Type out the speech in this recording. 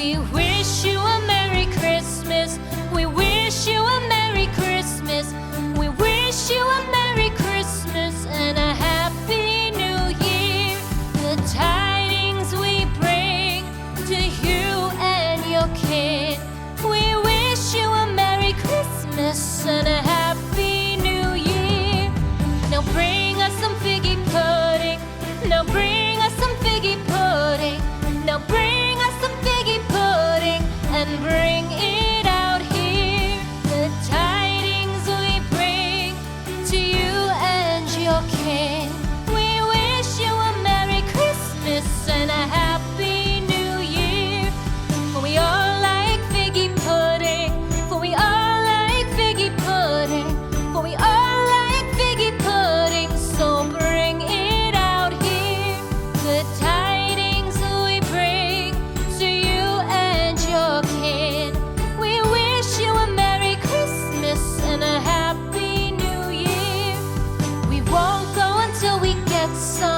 We wish you a Merry Christmas. We wish you a Merry Christmas. We wish you a Merry Christmas and a Happy New Year. The tidings we bring to you and your kin. We wish you a Merry Christmas and a Happy New Year. Now bring us some figgy pudding. Now bring us some figgy pudding. Now bring us some figgy pudding and bring it out here. The tidings we bring to you and your kin. We wish you a Merry Christmas and a Happy New Year. For we all like figgy pudding. For we all like figgy pudding. For we all like figgy pudding. So bring it out here. The tidings we bring to you and your kin. We wish you a Merry Christmas and a Happy New Year. We won't go until we get some